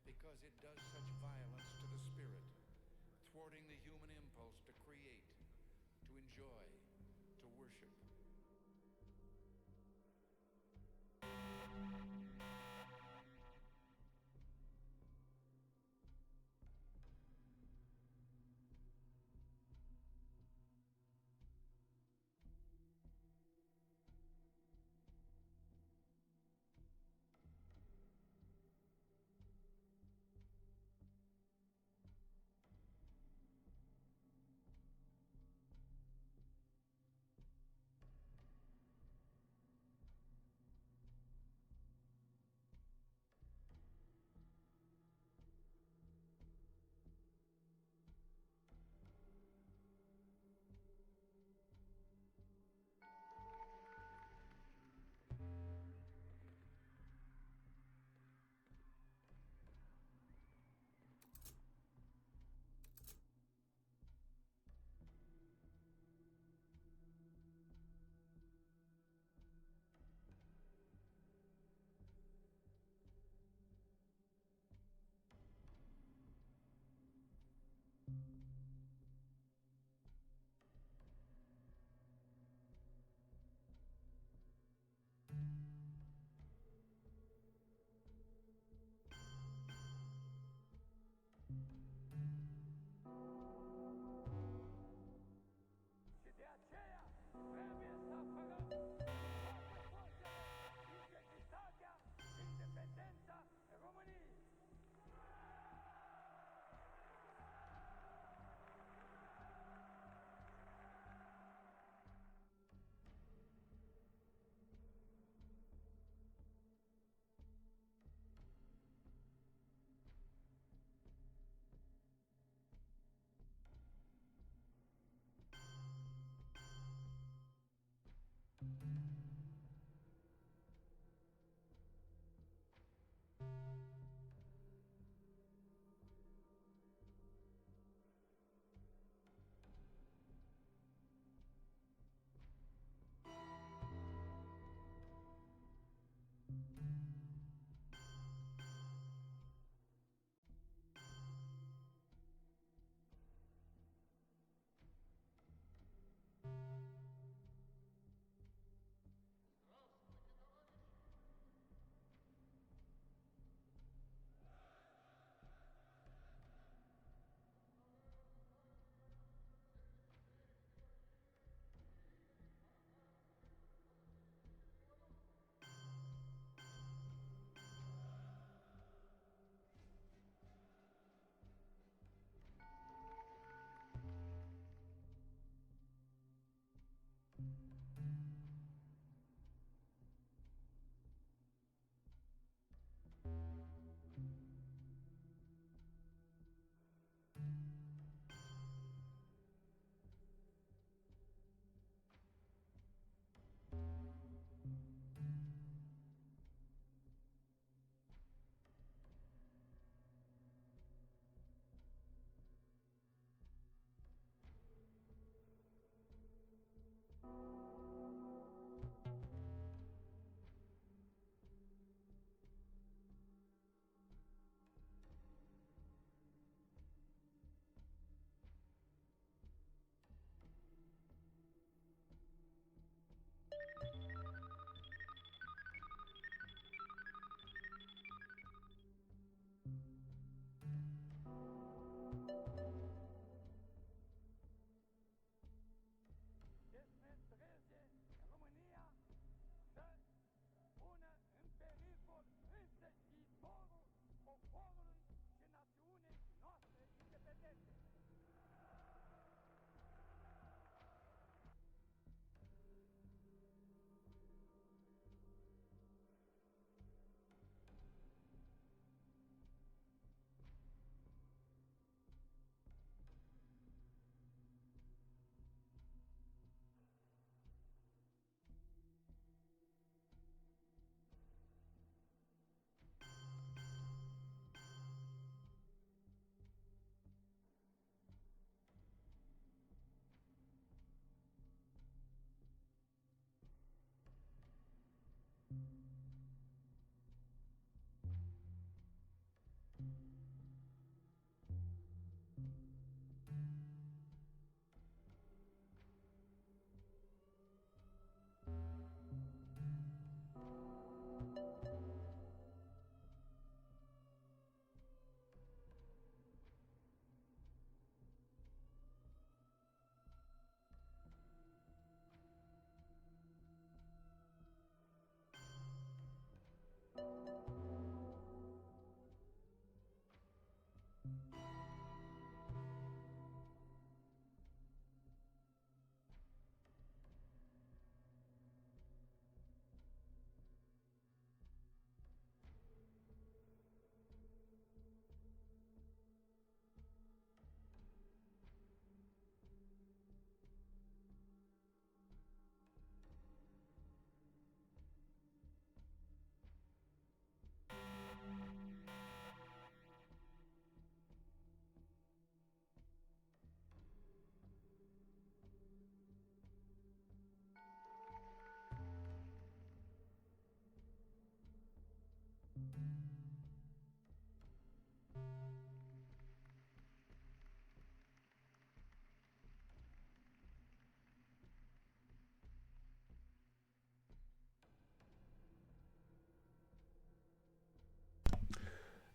because it does such violence to the spirit, thwarting the human impulse to create, to enjoy, to worship.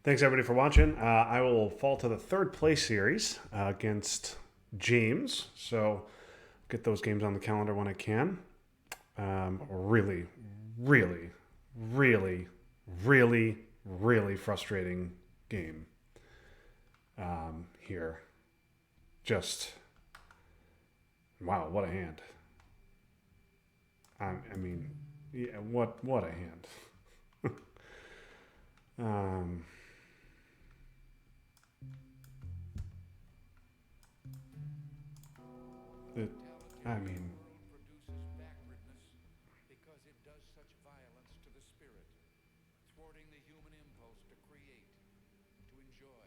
Thanks everybody for watching. I will fall to the third place series against James. So get those games on the calendar when I can. Really, really, really, really, really frustrating game here. Just wow, what a hand! I mean, yeah, what a hand. um, it, I mean, World produces backwardness because it does such violence to the spirit, thwarting the human impulse to create, to enjoy,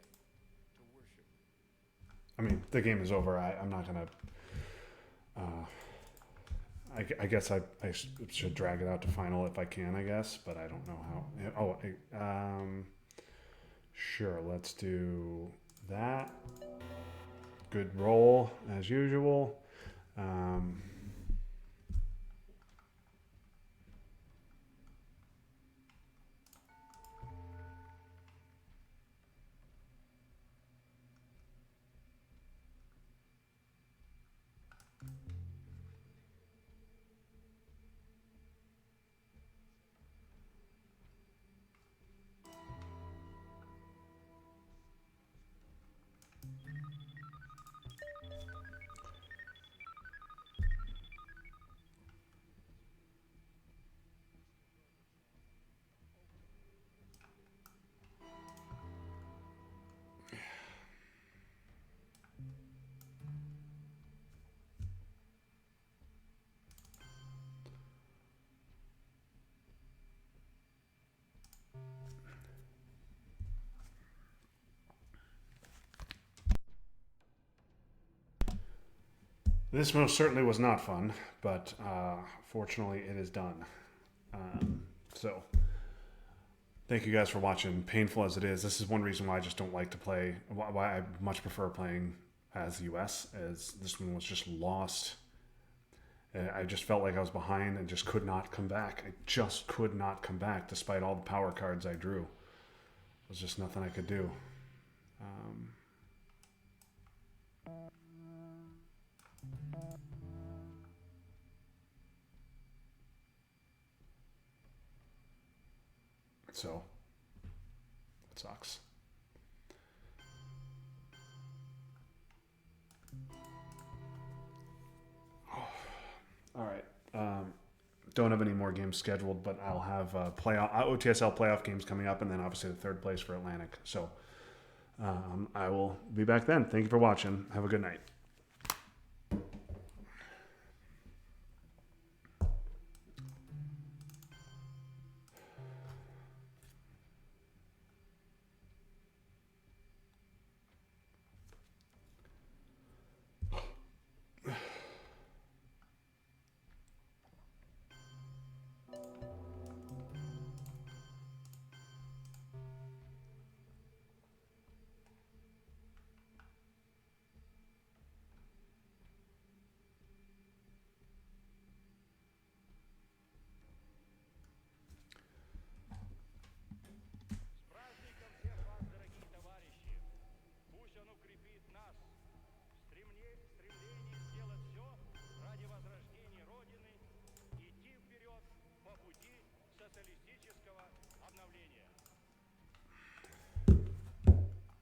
to worship. the game is over. I'm not gonna. I guess I should drag it out to final if I can. I guess, but I don't know how. Sure. Let's do that. Good roll as usual. Um, this most certainly was not fun, but fortunately it is done. So, thank you guys for watching. Painful as it is, this is one reason why I just don't like to play. Why I much prefer playing as the U.S. As this one was just lost. I just felt like I was behind and just could not come back. I just could not come back despite all the power cards I drew. There was just nothing I could do. So, it sucks. All right. Don't have any more games scheduled, but I'll have playoff OTSL playoff games coming up, and then obviously the third place for Atlantic. So I will be back then. Thank you for watching. Have a good night.